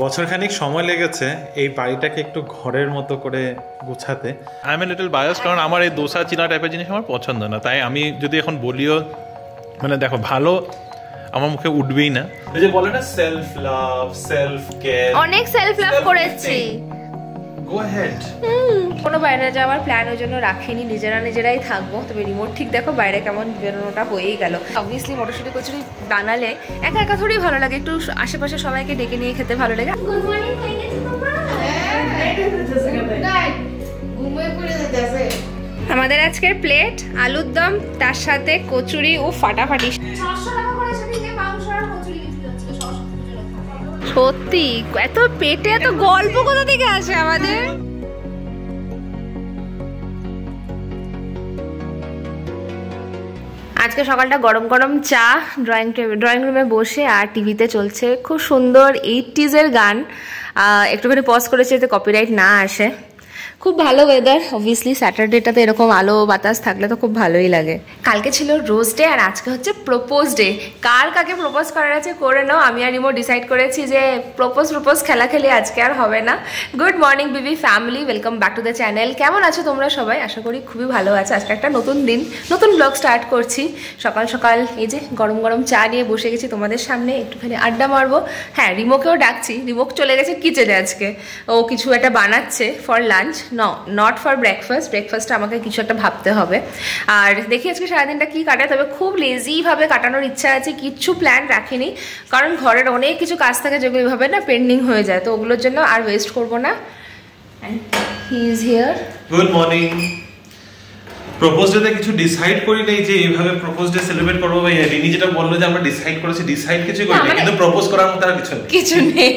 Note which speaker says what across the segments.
Speaker 1: বছরখানিক সময় লেগেছে এই বাড়িটাকে একটু ঘরের মতো করে গুছাতে। I M a little bias, কারণ আমার এই দোসা চিনা টাইপের জিনিস আমার পছন্দ না, তাই আমি যদি এখন বলিও মানে দেখো ভালো আমার মুখে উঠবেই না। এই যে বলে না সেলফ লাভ, সেলফ কেয়ার,
Speaker 2: অনেক সেলফ লাভ করেছি।
Speaker 1: গো হেড।
Speaker 2: কোনো বাইরে যাওয়ার প্ল্যান ওই জন্য রাখিনি, নিজেরাই থাকবো। তবে রিমোট ঠিক দেখো বাইরে কেমন বেরোনোটা হয়েই গেল। অবভিয়াসলি মটরশুঁটি কচুরি বানালে একা একা থোড়ি ভালো লাগে, একটু আশেপাশে সবাইকে ডেকে নিয়ে খেতে ভালো লাগে। গুড মর্নিং হয়ে গেছে তোমার? আমাদের আজকের প্লেট আলুর দম, তার সাথে কচুরি ও ফাটাফাটি। সত্যি এত পেটে এত গল্প কোথা থেকে আসে আমাদের? আজকে সকালটা গরম গরম চা, ড্রয়িং রুমে বসে, আর টিভিতে চলছে খুব সুন্দর 80s গান। একটুখানি পজ করেছে যাতে কপিরাইট না আসে। খুব ভালো ওয়েদার। অবভিয়াসলি স্যাটারডেটাতে এরকম আলো বাতাস থাকলে তো খুব ভালোই লাগে। কালকে ছিল রোজ ডে আর আজকে হচ্ছে প্রপোজ ডে। কার কাকে প্রপোজ করার আছে করে নাও। আমি আর রিমো ডিসাইড করেছি যে প্রপোজ খেলাখেলি আজকে আর হবে না। Good morning Bibi family, welcome back to the channel. কেমন আছো তোমরা সবাই? আশা করি খুবই ভালো আছে। আজকে একটা নতুন দিন, নতুন ব্লগ স্টার্ট করছি। সকাল সকাল এই যে গরম গরম চা নিয়ে বসে গেছি তোমাদের সামনে, একটুখানি আড্ডা মারবো। হ্যাঁ, রিমোকেও ডাকছি। রিমোক চলে গেছে কিচেনে আজকে, ও কিছু একটা বানাচ্ছে for lunch, not for breakfast. ব্রেকফাস্টটা আমাকে কিছু একটা ভাবতে হবে। আর দেখি আজকে সারাদিনটা কি কাটে। তবে খুব লেজিভাবে কাটানোর ইচ্ছা আছে, কিচ্ছু প্ল্যান রাখিনি, কারণ ঘরের অনেক কিছু কাজ থাকে যেগুলো এইভাবে না পেন্ডিং হয়ে যায়, তো ওগুলোর জন্য আর ওয়েস্ট করবো না। And he is here.
Speaker 1: Good morning. Propose ডেতে কিছু ডিসাইড করি নাই যে এইভাবে প্রপোজ ডে সেলিব্রেট করবো। ভাই রিনি যেটা বললো যে আমরা ডিসাইড করেছি, ডিসাইড কিছু করি না, কিন্তু প্রপোজ করার মতো আর কিছু নেই।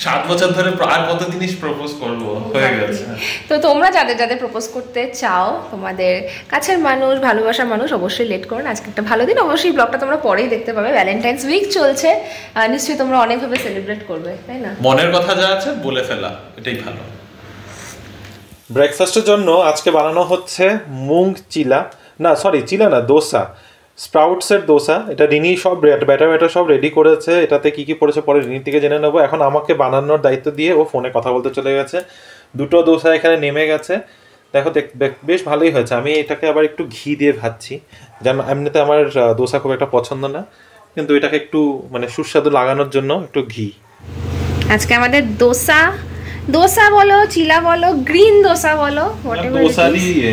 Speaker 1: 7 বছর ধরে আর কত জিনিস প্রপোজ করবো, হয়ে গেছে।
Speaker 2: তো তোমরা যাদের প্রপোজ করতে চাও, তোমাদের কাছের মানুষ, ভালোবাসার মানুষ, অবশ্যই লেট করো না। আজকে একটা ভালো দিন। অবশ্যই ব্লগটা তোমরা পরেই দেখতে পাবে। ভ্যালেন্টাইন্স উইক চলছে, নিশ্চয়ই তোমরা অনেকভাবে সেলিব্রেট করবে, তাই না?
Speaker 1: মনের কথা যা আছে বলে ফেলা, এটাই ভালো। ব্রেকফাস্টের জন্য আজকে বানানো হচ্ছে চিলা না, দোসা, স্প্রাউটসের দোসা। এটা রিনি সব ব্যাটার সব রেডি করেছে। এটাতে কি কি পড়েছে পরে রিনির থেকে জেনে নেবো। এখন আমাকে বানানোর দায়িত্ব দিয়ে ও ফোনে কথা বলতে চলে গেছে। 2টো দোসা এখানে নেমে গেছে। দেখো বেশ ভালোই হয়েছে। আমি এটাকে আবার একটু ঘি দিয়ে ভাজছি, যেন এমনিতে আমার দোসা খুব একটা পছন্দ না, কিন্তু এটাকে একটু মানে সুস্বাদু লাগানোর জন্য একটু ঘি।
Speaker 2: আজকে আমাদের দোসা বলো, চিলা বলো, গ্রিন দোসা বলো,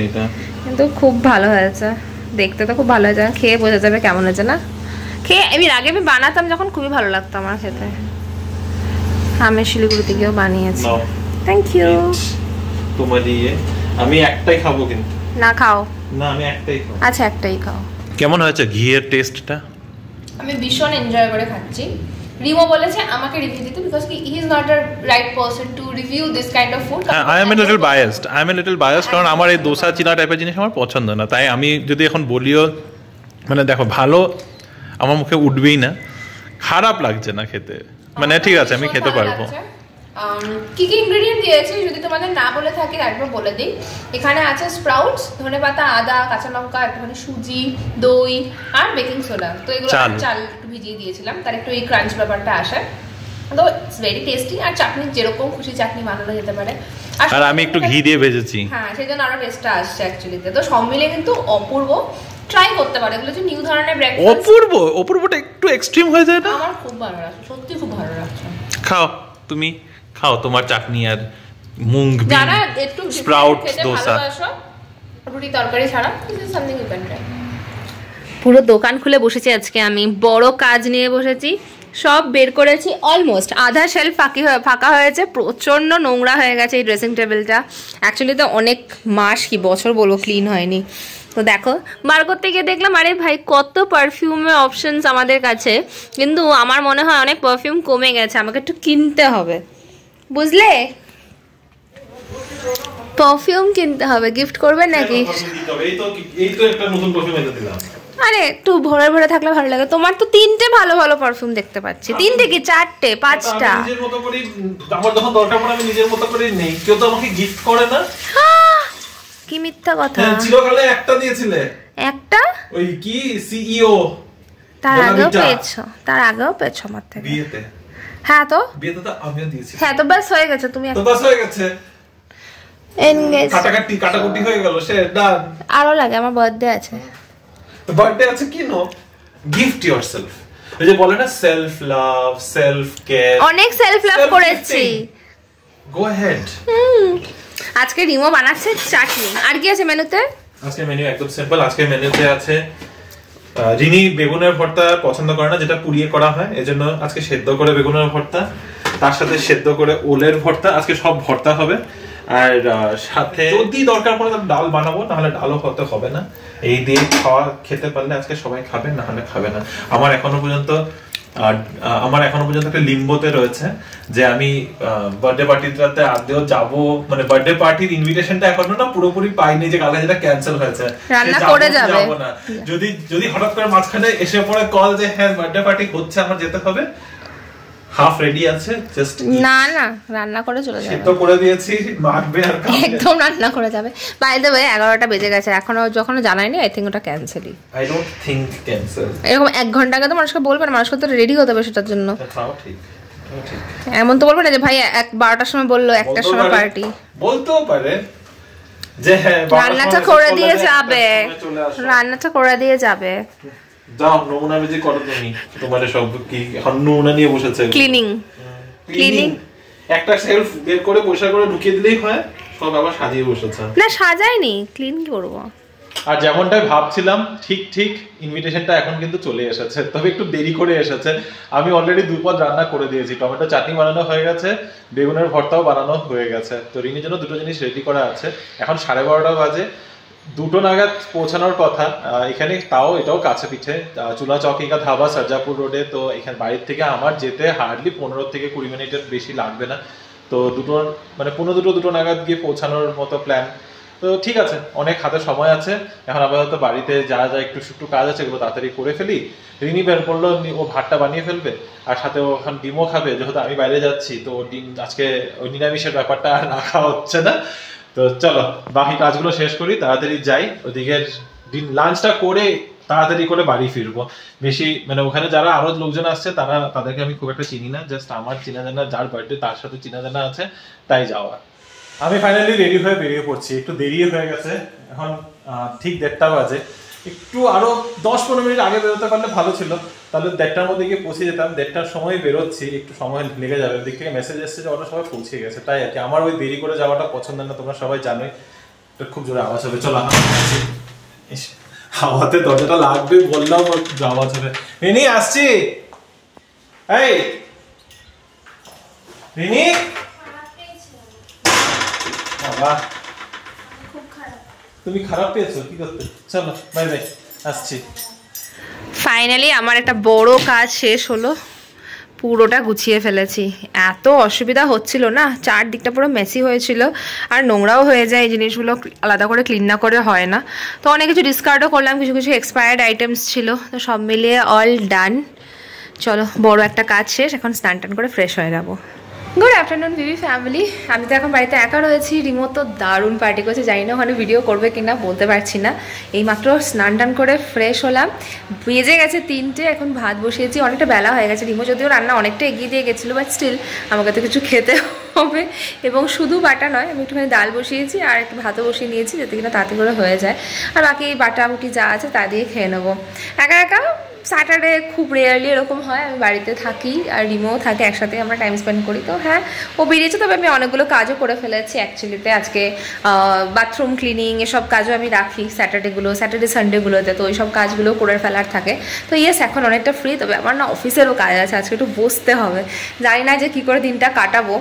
Speaker 1: এটা
Speaker 2: কিন্তু খুব ভালো হয়েছে। দেখতে তো খুব ভালো হয়েছে, খেয়ে বোঝা যাবে কেমন হয়েছে না। খেয়ে আগে আমি বানাতাম যখন, খুবই ভালো লাগতো আমার খেতে। আমি শিলিগুড়িতে গিয়েও বানিয়েছি। Thank you.
Speaker 1: তোমার দিয়ে আমি একটাই খাবো, কিন্তু
Speaker 2: না খাও
Speaker 1: না, আমি একটাই খাবো।
Speaker 2: আচ্ছা, একটাই খাও।
Speaker 1: কেমন হয়েছে ঘিয়ের টেস্টটা?
Speaker 2: আমি ভীষণ এনজয় করে খাচ্ছি। রিমো বলেছে আমাকে রিভিউ দিতে, because he is not a right person to review this kind of food.
Speaker 1: I M a little biased, কারণ আমার এই দোসা চিনা টাইপের জিনিস আমার পছন্দ না, তাই আমি যদি এখন বলিও মানে দেখো ভালো আমার মুখে উঠবেই না, খারাপ লাগছে না খেতে, মানে ঠিক আছে আমি খেতে পারবো।
Speaker 2: কি কি ইনগ্রেডিয়েন্ট দিয়েছি যদি তোমাদের না বলে থাকি একবার বলে দিই। এখানে আছে স্প্রাউটস, ধনেপাতা, আদা, কাঁচা লঙ্কা, একটুখানি সুজি, দই আর বেকিং সোডা। তো এগুলো চাল একটু ভিজিয়ে দিয়েছিলাম, তার একটু এই ক্রাঞ্চ ব্যাপারটা আসে। তো ইটস ভেরি টেস্টি। আর চাটনি যেরকম খুশি চাটনি বানানো যেতে পারে,
Speaker 1: আর আমি একটু ঘি দিয়ে ভেজেছি।
Speaker 2: হ্যাঁ, সেই জন্য আরো টেস্টটা আসছে অ্যাকচুয়ালিতে। তো সব মিলে কিন্তু অপূর্ব। ট্রাই করতে পারে, এগুলো যে নিউ ধরনের ব্রেকফাস্ট।
Speaker 1: অপূর্বটা একটু এক্সট্রিম হয়ে যায় না?
Speaker 2: আমার খুব ভালো লাগছে, সত্যি খুব ভালো লাগছে।
Speaker 1: খাও, তুমি খাও তোমার চাটনি আর মুং
Speaker 2: যারা একটু
Speaker 1: স্প্রাউট দোসা,
Speaker 2: রুটি তরকারি ছাড়া সামথিং ইউ ক্যান ট্রাই। পুরো দোকান খুলে বসেছি আজকে আমি, বড় কাজ নিয়ে বসেছি। সব বের করেছি, অলমোস্ট আধা শেলফ ফাঁকা হয়েছে। প্রচণ্ড নোংরা হয়ে গেছে এই ড্রেসিং টেবিলটা। অ্যাকচুয়ালি তো অনেক মাস কি বছর বলবো ক্লিন হয়নি। তো দেখো বার করতে গিয়ে দেখলাম আরে ভাই কত পারফিউমের অপশনস আমাদের কাছে, কিন্তু আমার মনে হয় অনেক পারফিউম কমে গেছে, আমাকে একটু কিনতে হবে, বুঝলে? পারফিউম কিনতে হবে। গিফট করবে নাকি? আরে একটু ভরে ভরে থাকলে ভালো লাগে। তোমার তো 3টে ভালো ভালো পারফিউম দেখতে পাচ্ছি। 3টে কি 4টে 5টা?
Speaker 1: নিজের মতো করে আমার যখন দরকার পড়ে আমি নিজের মতো করে নেই, কেউ তো আমাকে গিফট করে না।
Speaker 2: কি মিথ্যা কথা!
Speaker 1: চিরকালে একটা দিয়েছিলে।
Speaker 2: একটা?
Speaker 1: ওই কি সিইও,
Speaker 2: তার আগেও পেয়েছো আমার থেকে।
Speaker 1: বিয়েতে
Speaker 2: হ্যাঁ তো
Speaker 1: বিয়েতে তো আমিও দিয়েছি।
Speaker 2: হ্যাঁ তো বাস হয়ে গেছে, তুমি
Speaker 1: তো বাস হয়ে গেছে,
Speaker 2: এনগেজ
Speaker 1: কাটাকুটি হয়ে গেল, সে ডান।
Speaker 2: আরো লাগে, আমার বার্থডে আছে।
Speaker 1: তো বার্থডে আছে, কিনো, গিফট ইয়োরসেলফ। এই যে বলে না সেলফ লাভ, সেলফ কেয়ার,
Speaker 2: অনেক সেলফ লাভ করেছি।
Speaker 1: গো হেড।
Speaker 2: আজকে রিমো বানাচ্ছে চাটনি। আর কি আছে মেনুতে?
Speaker 1: আজকে মেনু একদম সিম্পল। আজকে মেনুতে আছে রিনি বেগুনের ভর্তা পছন্দ করে না, যেটা পুড়িয়ে করা হয়, এজন্য আজকে সেদ্ধ করে বেগুনের ভর্তা, তার সাথে সেদ্ধ করে ওলের ভর্তা। আজকে সব ভর্তা হবে। আর সাথে যদি দরকার পড়ে ডাল বানাবো, নাহলে ডালও হতে হবে না। এই দিয়ে খেতে পারলে আজকে সবাই খাবে, না হলে খাবে না। আমার এখনো পর্যন্ত একটা লিম্বোতে রয়েছে যে আমি বার্থডে পার্টিতে আদৌ যাবো, মানে বার্থডে পার্টির ইনভিটেশনটা এখনো না পুরোপুরি পাইনি, যে কালকে যেটা ক্যান্সেল হয়েছে,
Speaker 2: রান্না করে যাবে
Speaker 1: না। যদি হঠাৎ করে মাঝখানে এসে পড়ে কল যে হ্যাঁ বার্থডে পার্টি হচ্ছে, আমার যেতে হবে, হাফ রেডি আছে, জাস্ট
Speaker 2: না রান্না করে চলে যাবে।
Speaker 1: তো করে দিয়েছি, মাখবে আর খাবে,
Speaker 2: একদম রান্না করে যাবে। বাই দ্য ওয়ে 11টা বেজে গেছে, এখনো যখন জানাইনি, আই থিংক ওটা ক্যান্সেলই।
Speaker 1: I don't think cancel.
Speaker 2: এরকম 1 ঘন্টা আগে তো মানুষকে বলবে না, মানুষকে তো রেডি হতে হবে সেটার জন্য।
Speaker 1: তাও ঠিক।
Speaker 2: এমন তো বলবে না যে ভাই 12টার সময় বললো 1টার সময় পার্টি,
Speaker 1: বলতেও পারে যে হ্যাঁ
Speaker 2: রান্নাটা করে দিয়ে যাবে, রান্নাটা করে দিয়ে যাবে।
Speaker 1: যাও নমুনা বেজি করো তুমি, তোমার সব কি এখন নমুনা নিয়ে বসেছে। ক্লিনিং একটা সেলফ বের করে পরিষ্কার করে ঢুকিয়ে দিলেই হয়, সব আবার সাজিয়ে বসেছে।
Speaker 2: না সাজাইনি, ক্লিন কি করব।
Speaker 1: আর যেমনটাই ভাবছিলাম ঠিক ইনভিটেশনটা এখন কিন্তু চলে এসেছে, তবে একটু দেরি করে এসেছে। আমি অলরেডি 2 পদ রান্না করে দিয়েছি, টমেটো চাটনি বানানো হয়ে গেছে, বেগুনের ভর্তাও বানানো হয়ে গেছে। তো রিনির জন্য 2টো জিনিস রেডি করা আছে। এখন 12:30 বাজে, 2টো নাগাদ পৌঁছানোর কথা এখানে। তাও এটাও কাছে পিঠে, চুলা চকিকা ধাবা সার্জাপুর রোডে। তো এখানে বাড়ির থেকে আমার যেতে হার্ডলি 15 থেকে 20 মিনিটের বেশি লাগবে না। তো 2 নাগাদ গিয়ে পৌঁছানোর মতো প্ল্যান। তো ঠিক আছে, অনেক হাতে সময় আছে। এখন আপাতত বাড়িতে যা একটু কাজ আছে, এগুলো তাড়াতাড়ি করে ফেলি। রিনি বের করলো, ও ভাতটা বানিয়ে ফেলবে, আর সাথে ও এখন ডিমও খাবে, যেহেতু আমি বাইরে যাচ্ছি। তো ডিম আজকে ওই নিরামিষের ব্যাপারটা আর রাখা হচ্ছে না। তো চলো বাকি কাজগুলো শেষ করি, তাড়াতাড়ি যাই ওদিকে, লাঞ্চটা করে তাড়াতাড়ি করে বাড়ি ফিরবো। বেশি মানে ওখানে যারা আরো লোকজন আসছে তাদেরকে আমি খুব একটা চিনি না, জাস্ট আমার চিনা জানা যার বার্থডে তার সাথে চিনা জানা আছে, তাই যাওয়া। আমি ফাইনালি রেডি হয়ে বেরিয়ে পড়ছি। একটু দেরি হয়ে গেছে, এখন ঠিক 1:30 বাজে। একটু আরো 10-15 মিনিট আগে বেরোতে পারলে ভালো ছিল, তাহলে 1:30টার মধ্যে গিয়ে পৌঁছে যেতাম। 1:30টার সময় বেরোচ্ছি, একটু সময় লেগে যাবে। ওদিক থেকে মেসেজ এসেছে যে ওরা সবাই পৌঁছে গেছে, তাই আর কি। আমার ওই দেরি করে যাওয়াটা পছন্দ না, তোমরা সবাই জানোই। খুব জোরে আওয়াজ হবে, চলো হাওয়াতে দরজাটা লাগবে বললাম, আওয়াজ হবে। রিনি আসছি, এই রিনি, বাবা তুমি খারাপ পেয়েছো, কি করতে? চলো বাই বাই, আসছি।
Speaker 2: ফাইনালি আমার একটা বড় কাজ শেষ হলো, পুরোটা গুছিয়ে ফেলেছি। এত অসুবিধা হচ্ছিল না, চারদিকটা পুরো মেসি হয়েছিল, আর নোংরাও হয়ে যায়, এই জিনিসগুলো আলাদা করে ক্লিন না করে হয় না। তো অনেক কিছু ডিসকার্ডও করলাম, কিছু এক্সপায়ার্ড আইটেমস ছিল, তো সব মিলিয়ে অল ডান। চলো বড় একটা কাজ শেষ, এখন স্নান টান করে ফ্রেশ হয়ে যাবো। গুড আফটারনুন বিবি ফ্যামিলি। আমি তো এখন বাড়িতে একা রয়েছি, রিমো তো দারুণ পার্টি করছে, জানি না ওখানে ভিডিও করবে কিনা, বলতে পারছি না। এইমাত্র স্নান টান করে ফ্রেশ হলাম, বেজে গেছে 3টে, এখন ভাত বসিয়েছি, অনেকটা বেলা হয়ে গেছে। রিমো যদিও রান্না অনেকটা এগিয়ে দিয়ে গেছিলো, বাট স্টিল আমাকে তো কিছু খেতে হবে। এবং শুধু বাটা নয়, আমি একটুখানি ডাল বসিয়েছি আর একটু ভাতও বসিয়ে নিয়েছি, যাতে কিনা তাড়াতাড়ি করে হয়ে যায়। আর বাকি বাটামুটি যা আছে তা দিয়ে খেয়ে নেবো। একা স্যাটারডে খুব রেয়ারলি এরকম হয়, আমি বাড়িতে থাকি আর রিমোও থাকে, একসাথে আমরা টাইম স্পেন্ড করি। তো হ্যাঁ, ও বেরিয়েছে, তবে আমি অনেকগুলো কাজও করে ফেলেছি অ্যাকচুয়ালিতে। আজকে বাথরুম ক্লিনিং এসব কাজও আমি রাখি স্যাটারডে সানডেগুলোতে, তো ওই সব কাজগুলো করে ফেলার থাকে। তো ইয়েস, এখন অনেকটা ফ্রি, তবে আমার না অফিসেরও কাজ আছে, আজকে একটু বসতে হবে। জানি না যে কী করে দিনটা কাটাবো,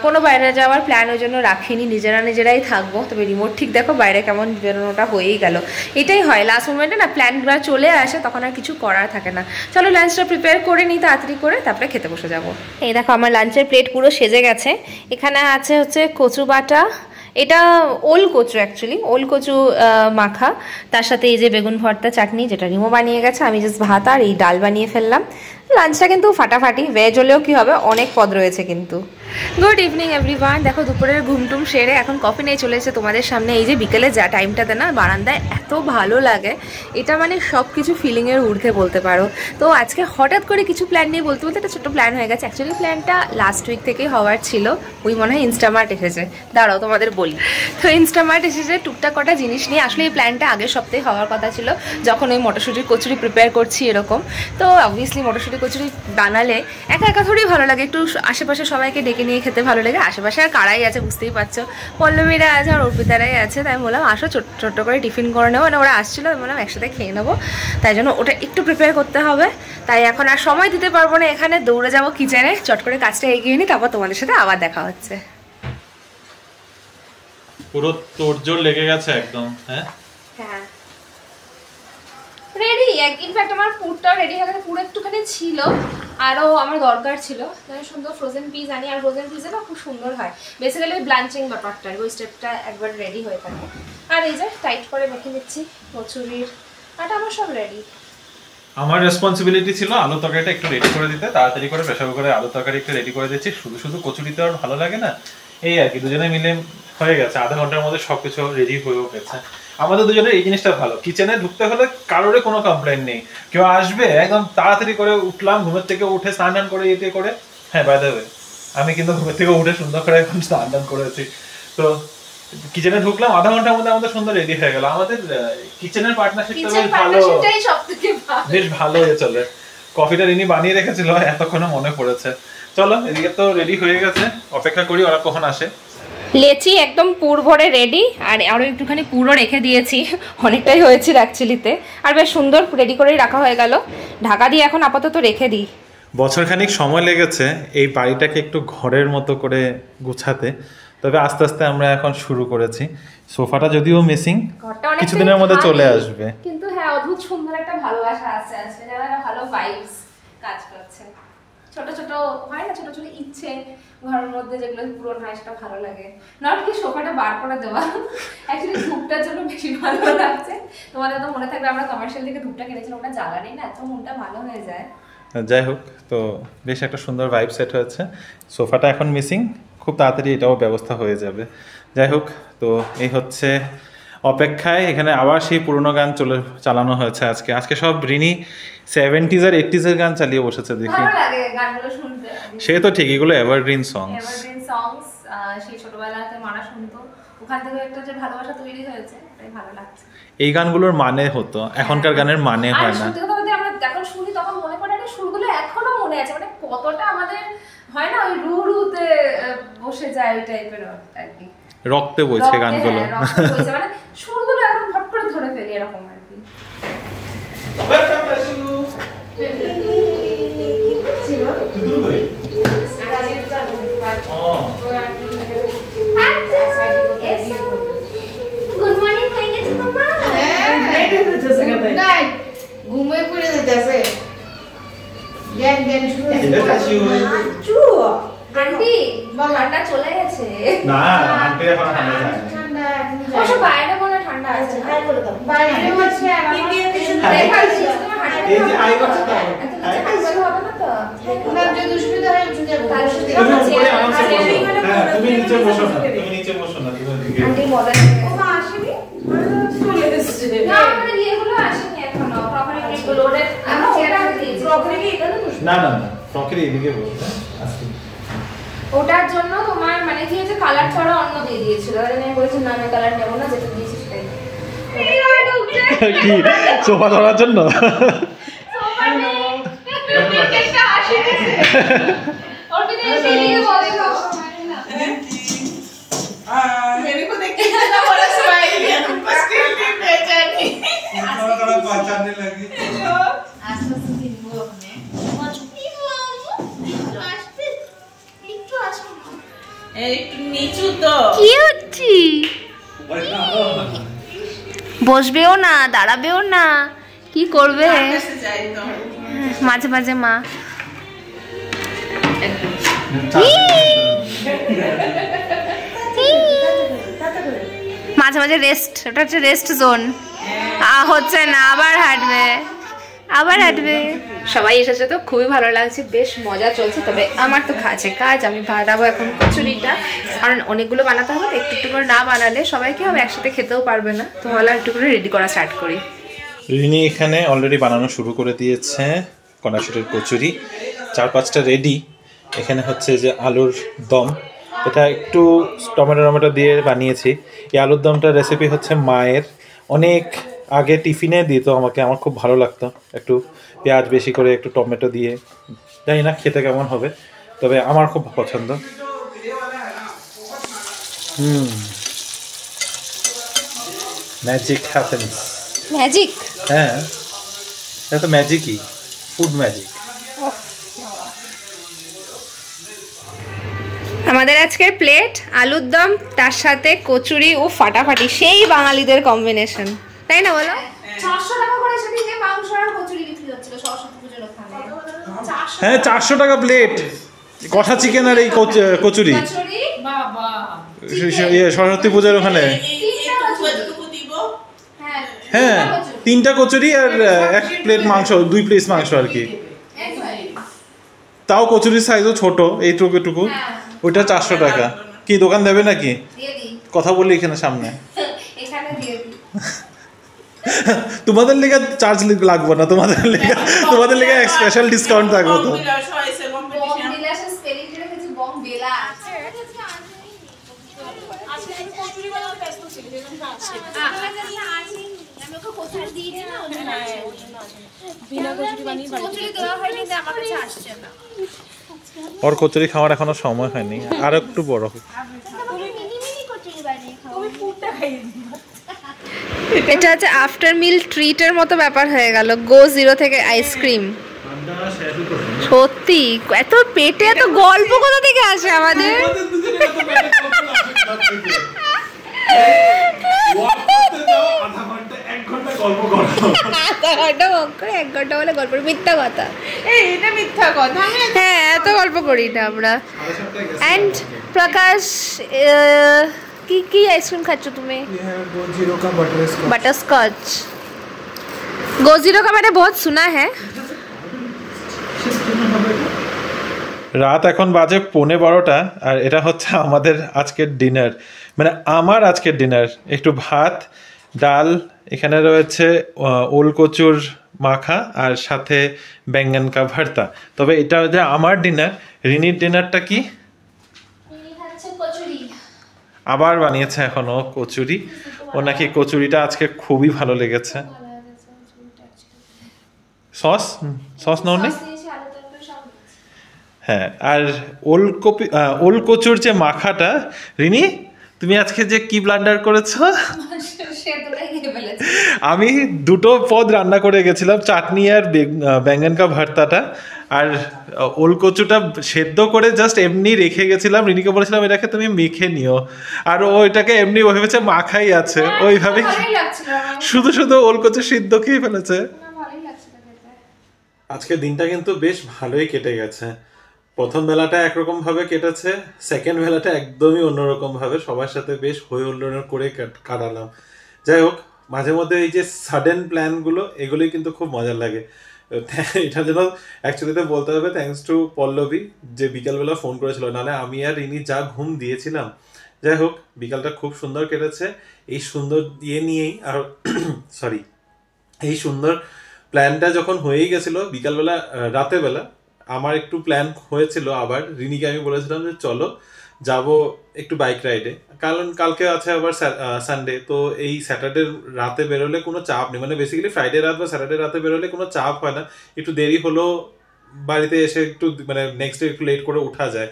Speaker 2: কোনো বাইরে যাওয়ার প্ল্যান ওই জন্য রাখিনি, নিজেরাই থাকবো। তবে রিমোট ঠিক দেখো বাইরে কেমন বেরোনোটা হয়েই গেল। এটাই হয়, লাস্ট মোমেন্টে না প্ল্যানগুলো চলে আসে, তখন আর কিছু করার থাকে না। চলো লাঞ্চটা প্রিপেয়ার করে নিই তাড়াতাড়ি করে, তারপরে খেতে বসে যাবো। এই দেখো আমার লাঞ্চের প্লেট পুরো সেজে গেছে। এখানে হচ্ছে কচু বাটা, এটা ওল কচু, অ্যাকচুয়ালি ওল কচু মাখা, তার সাথে এই যে বেগুন ভর্তা চাটনি, যেটা রিমো বানিয়ে গেছে। আমি জাস্ট ভাত আর এই ডাল বানিয়ে ফেললাম। লাঞ্চটা কিন্তু ফাটাফাটি, ভেজ হলেও কি হবে, অনেক পদ রয়েছে কিন্তু। Good evening everyone. দেখো দুপুরের ঘুমটুম সেরে এখন কফি নিয়ে চলে এসেছে তোমাদের সামনে। এই যে বিকেলে যা টাইমটাতে না বারান্দায় এত ভালো লাগে, এটা মানে সব কিছু ফিলিংয়ের ঊর্ধ্বে বলতে পারো। তো আজকে হঠাৎ করে কিছু প্ল্যান নিয়ে বলতে বলতে একটা ছোট্ট প্ল্যান হয়ে গেছে। অ্যাকচুয়ালি প্ল্যানটা লাস্ট উইক থেকেই হওয়ার ছিল, ওই মনে হয় ইনস্টামার্ট এসেছে, দাঁড়াও তোমাদের বলি। তো ইনস্টামার্ট এসেছে টুকটাক কটা জিনিস নিয়ে। আসলে এই প্ল্যানটা আগের সপ্তাহে হওয়ার কথা ছিল, যখন ওই মটরশুঁটির কচুরি প্রিপেয়ার করছি এরকম। তো অবভিয়াসলি মটরশুঁটি কচুরি বানালে একা একা থোড়ি ভালো লাগে, একটু আশেপাশে সবাইকে ডেকে নিয়ে খেতে ভালো লাগে। আশেপাশে আর কারাই আছে বুঝতেই পারছো, পল্লবীরা আছে আর অর্পিতারাই আছে। তাই বললাম আসো ছোট্ট করে টিফিন করে নেবো, মানে ওরা আসছিলো, বললাম একসাথে খেয়ে নেবো। তাই জন্য ওটা একটু প্রিপেয়ার করতে হবে। তাই এখন আর সময় দিতে পারবো না, এখানে দৌড়ে যাবো কিচেনে, চট করে কাজটা এগিয়ে নিই, তারপর তোমাদের সাথে আবার দেখা হচ্ছে।
Speaker 1: পুরো তোড়জোড় লেগে গেছে একদম। হ্যাঁ
Speaker 2: হ্যাঁ রেডি, ইনফ্যাক্ট আমার পুরটাও রেডি হয়ে গেছে। পুরো একটুখানি ছিল, আরও আমার দরকার ছিল। সুন্দর ফ্রোজেন পিস আনি, আর ফ্রোজেন পিসে না খুব সুন্দর হয় বেসিক্যালি ওই ব্লাঞ্চিং ব্যাপারটা, ওই স্টেপটা একবার রেডি হয়ে থাকে। আর এই যে টাইট করে মেখে নিচ্ছি কচুরির আটা, আমার সব রেডি।
Speaker 1: আমার রেসপন্সিবিলিটি ছিল আলু তরকারিটা একটু রেডি করে দিতে, তাড়াতাড়ি করে প্রেসার কুকারে আলু তরকারি একটু রেডি করে দিচ্ছি। শুধু শুধু কচুরিতে আর ভালো লাগে না, এই আর কি দুজনে মিলে হয়ে গেছে। আধা ঘন্টার মধ্যে সবকিছু রেডি হয়েও গেছে। আমাদের দুজনের এই জিনিসটা ভালো, কিচেনে ঢুকতে হলে কারোর কোনো কমপ্লেন নেই। কেউ আসবে একদম তাড়াতাড়ি করে উঠলাম, ঘুমের থেকে উঠে স্নান টান করে ইয়ে করে। হ্যাঁ বাই দ্য ওয়ে, আমি কিন্তু ঘুমের থেকে উঠে সুন্দর করে এখন স্নান টান করেছি। তো কিচেনে ঢুকলাম, আধা ঘন্টার মধ্যে আমাদের সুন্দর রেডি হয়ে গেল। আমাদের কিচেনের পার্টনারশিপটা বেশ ভালো, বেশ ভালো হয়ে চলে। কফিটা রিনি বানিয়ে রেখেছিল, এতক্ষণে মনে পড়েছে। চলো এদিকে তো রেডি হয়ে গেছে, অপেক্ষা করি ওরা কখন আসে।
Speaker 2: লেচি একদম পুর ভরে রেডি, আর আরও একটুখানি পুরো রেখে দিয়েছি, অনেকটাই হয়েছিল অ্যাকচুয়ালিতে। আর বেশ সুন্দর রেডি করেই রাখা হয়ে গেল, ঢাকা দিয়ে এখন আপাতত রেখে দিই।
Speaker 1: বছরখানিক সময় লেগেছে এই বাড়িটাকে একটু ঘরের মতো করে গুছাতে, তবে আস্তে আস্তে আমরা এখন শুরু করেছি। সোফাটা যদিও মিসিং, কিছুদিনের মধ্যে চলে আসবে,
Speaker 2: কিন্তু হ্যাঁ অদ্ভুত সুন্দর একটা ভালোবাসা আছে আজকে, যারা ভালো ভাইবস কাজ করছে। ছোট ছোট হয় না, ছোট ছোট ইচ্ছে ঘরের মধ্যে যেগুলো পূরণ হয়, সেটা ভালো লাগে। নট কি সোফাটা বার করে দেওয়া, অ্যাকচুয়ালি ধূপটার জন্য বেশি ভালো লাগছে। তোমাদের তো মনে থাকবে আমরা কমার্শিয়াল থেকে ধূপটা কিনেছিলাম, ওটা জ্বালানি না এত মনটা ভালো হয়ে যায়।
Speaker 1: যাই হোক, তো বেশ একটা সুন্দর ভাইব সেট হয়েছে। সোফাটা এখন মিসিং, খুব তাড়াতাড়ি এটাও ব্যবস্থা হয়ে যাবে। যাই হোক, তো এই হচ্ছে অপেক্ষায়। এখানে আবার সেই পুরোনো গান চালানো হয়েছে আজকে। আজকে সব রিনি 70s আর 80s এর গান চালিয়ে বসেছে দেখি।
Speaker 2: ভালো লাগে গানগুলো শুনতে।
Speaker 1: সে তো ঠিক, এগুলো এভারগ্রিন সংস।
Speaker 2: এভারগ্রিন সংস, সেই ছোটবেলাতে মারা শুনতো, ওখান থেকে একটা যে ভালোবাসা তৈরি হয়েছে, এটাই ভালো লাগছে।
Speaker 1: এই গানগুলোর মানে হতো, এখনকার গানের মানে হয় না।
Speaker 2: সত্যি কথা বলতে আমরা যখন শুনি তখন মনে পড়ে না, সুরগুলো এখনো মনে আছে, মানে কতটা আমাদের হয় না ওই রুতে বসে যায় ওই টাইপের আর কি,
Speaker 1: রক্তে বইছে গানগুলো,
Speaker 2: মানে সুরগুলো এখন ফট করে ধরে ফেলি এরকম আর কি। গুড মর্নিং হয়ে গেছে তোমার?
Speaker 3: নাই ঘুমিয়ে পড়ে যেতেছে। জ্ঞান জ্ঞান শুরু
Speaker 2: আচ্ছু আন্টি ঠান্ডা চলে গেছে
Speaker 1: না, আন্টি এখন ঠান্ডা যায় না।
Speaker 3: ঠান্ডা এখন
Speaker 2: অবশ্য বাইরে মনে ঠান্ডা আছে, তাই বলে দাও।
Speaker 3: বাইরে হচ্ছে
Speaker 1: এই যে আই করছে তো
Speaker 2: হবে না তো,
Speaker 3: ওনার যদি অসুবিধা হয় উঠে যাবো।
Speaker 1: তুমি নিচে বসো না, তুমি নিচে বসো না, তুমি দিকে
Speaker 2: আন্টি মজা
Speaker 3: ও মা আসেনি? চলে এসেছে।
Speaker 2: না আমাদের ইয়েগুলো আসেনি এখনো, প্রপারলি লোডেড। আমরা চেয়ার দিয়েছি
Speaker 3: প্রপারলি এখানে বসে।
Speaker 1: না না না, প্রকৃতি এদিকে বসো আজকে।
Speaker 2: ওটার জন্য তোমার মানে কি হয়েছে, কালার ছাড়া অন্য দিয়ে দিয়েছিল। আর আমি বলেছি না আমি কালার নেবো না, যেটা দিয়েছি সেটাই।
Speaker 1: কি সোফা ধরার জন্য?
Speaker 2: বসবেও না, দাঁড়াবেও না, কি করবে মাঝে মাঝে মা। মাঝে মাঝে রেস্ট, ওটা হচ্ছে রেস্ট জোন। হচ্ছে না, আবার হাঁটবে। আবার হাঁটবে। সবাই এসেছে তো খুবই ভালো লাগছে, বেশ মজা চলছে। তবে আমার তো কাছে কাজ, আমি বানাবো এখন কচুরিটা, কারণ অনেকগুলো বানাতে হবে, একটু একটু করে না বানালে সবাইকে হবে একসাথে খেতেও পারবে না, তো ভালো একটু করে রেডি করা স্টার্ট করি।
Speaker 1: রিনি এখানে অলরেডি বানানো শুরু করে দিয়েছে কড়াইশুঁটির কচুরি, 4-5টা রেডি। এখানে হচ্ছে যে আলুর দম, এটা একটু টমেটো দিয়ে বানিয়েছি। এই আলুর দমটার রেসিপি হচ্ছে মায়ের, অনেক আগে টিফিনে দিত আমাকে, আমার খুব ভালো লাগতো। একটু পেঁয়াজ বেশি করে, একটু টমেটো দিয়ে, জানি না খেতে কেমন হবে, তবে আমার খুব পছন্দ। Magic happens.
Speaker 2: ম্যাজিক?
Speaker 1: হ্যাঁ, এটা তো ম্যাজিকই, ফুড ম্যাজিক।
Speaker 2: আমাদের আজকের প্লেট আলুর দম, তার সাথে কচুরি ও ফাটাফাটি, সেই বাঙালিদের কম্বিনেশন, তাই না বলো?
Speaker 3: 400 টাকা করে সেদিকে মাংস আর কচুরি বিক্রি হচ্ছিল সরস্বতী পুজোর ওখানে।
Speaker 1: হ্যাঁ, 400 টাকা প্লেট, কষা চিকেন আর এই কচুরি।
Speaker 3: বাবা
Speaker 1: সরস্বতী পুজোর ওখানে। হ্যাঁ, 3টা কচুরি আর 1 প্লেট মাংস, 2 পিস মাংস আর কি। তাও কচুরির সাইজও ছোট, এইটুকু। ওইটা 400 টাকা। কি দোকান দেবে নাকি? কথা বলি এখানে সামনে। তোমাদের লেগে চার্জ লাগবে না, তোমাদের লেগে স্পেশাল ডিসকাউন্ট থাকবে তো। ওর কচুরি খাওয়ার এখনো সময় হয়নি, আর একটু বড় হোক।
Speaker 2: এটা হচ্ছে আফটার মিল ট্রিটের মতো ব্যাপার হয়ে গেল। গো জিরো থেকে আইসক্রিম, সত্যি এত পেটে এত গল্প কোথা থেকে আসে আমাদের? এক ঘন্টা বলে গল্প, মিথ্যা কথা।
Speaker 3: এটা মিথ্যা কথা।
Speaker 2: হ্যাঁ, এত গল্প করি না আমরা। এন্ড প্রকাশ, কি কি আইসক্রিম খাচ্ছ তুমি? बटरस्कॉच। गोजीरो का मैंने बहुत सुना है।
Speaker 1: রাত এখন বাজে 11:15, আর এটা হচ্ছে আমাদের আজকের ডিনার, মানে আমার আজকের ডিনার। একটু ভাত, ডাল, এখানে রয়েছে ওল কচুর মাখা, আর সাথে বেঙ্গন কা ভর্তা। তবে এটা যে আমার ডিনার, রিনির ডিনারটা কি? আবার বানিয়েছে এখনো কচুরি। ও নাকি কচুরিটা আজকে খুবই ভালো লেগেছে। সস নাও নেই? হ্যাঁ, আর ওল কচুর যে মাখাটা, রিনি তুমি আজকে যে কি ব্লান্ডার করেছো? আমি 2টো পদ রান্না করে গেছিলাম, চাটনি আর বেঙ্গন কা ভর্তাটা। আর ওল কচুটা সেদ্ধ করে জাস্ট এমনি রেখে গেছিলাম, রিনিকে বলেছিলাম এটাকে তুমি মেখে নিও, আর ও এটাকে এমনি ভেবেছে মাখাই আছে, ওইভাবে শুধু ওল কচু সিদ্ধ খেয়ে ফেলেছে। আজকের দিনটা কিন্তু বেশ ভালোই কেটে গেছে। প্রথম বেলাটা একরকম ভাবে কেটেছে, সেকেন্ড বেলাটা একদমই অন্যরকম ভাবে সবার সাথে বেশ হই হুল্লোড় করে কাটালাম। যাই হোক, মাঝে মধ্যে এই যে সাডেন প্ল্যানগুলো, এগুলোই কিন্তু খুব মজার লাগে। এটা যেন অ্যাকচুয়ালিতে বলতে হবে থ্যাঙ্কস টু পল্লবী, যে বিকালবেলা ফোন করেছিল, নাহলে আমি আর রিনি যা ঘুম দিয়েছিলাম। যাই হোক, বিকালটা খুব সুন্দর কেটেছে এই সুন্দর নিয়েই। আর সরি, এই সুন্দর প্ল্যানটা যখন হয়েই গেছিলো বিকালবেলা, রাতের বেলা আমার একটু প্ল্যান হয়েছিল, আবার রিনিকে আমি বলেছিলাম যে চলো যাব একটু বাইক রাইডে, কারণ কালকে আছে আবার সানডে। তো এই স্যাটারডে রাতে বেরোলে কোনো চাপ নেই, মানে বেসিক্যালি ফ্রাইডে রাত বা স্যাটারডে রাতে বেরোলে কোনো চাপ হয় না। একটু দেরি হলেও বাড়িতে এসে একটু মানে নেক্সট ডে একটু লেট করে উঠা যায়,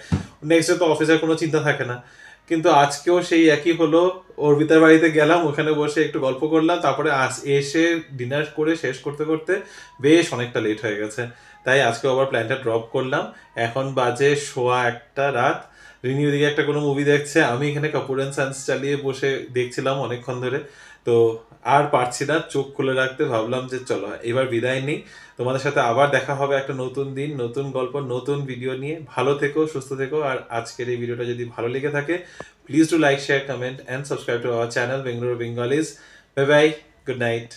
Speaker 1: নেক্সট ডে তো অফিসের কোনো চিন্তা থাকে না। কিন্তু আজকেও সেই একই হলো, অর্পিতার বাড়িতে গেলাম, ওখানে বসে একটু গল্প করলাম, তারপরে এসে ডিনার করে শেষ করতে করতে বেশ অনেকটা লেট হয়ে গেছে। তাই আজকে আবার প্ল্যানটা ড্রপ করলাম। এখন বাজে 1:15 রাত। রিনি ওদিকে একটা কোনো মুভি দেখছে, আমি এখানে কাপুর অ্যান্ড সান্স চালিয়ে বসে দেখছিলাম অনেকক্ষণ ধরে। তো আর পারছি না চোখ খুলে রাখতে, ভাবলাম যে চলো এবার বিদায় নিই। তোমাদের সাথে আবার দেখা হবে একটা নতুন দিন, নতুন গল্প, নতুন ভিডিও নিয়ে। ভালো থেকো, সুস্থ থেকো। আর আজকের এই ভিডিওটা যদি ভালো লেগে থাকে, please do like, share, comment and subscribe to our channel Bengaluru Bengalis. Bye bye, good night.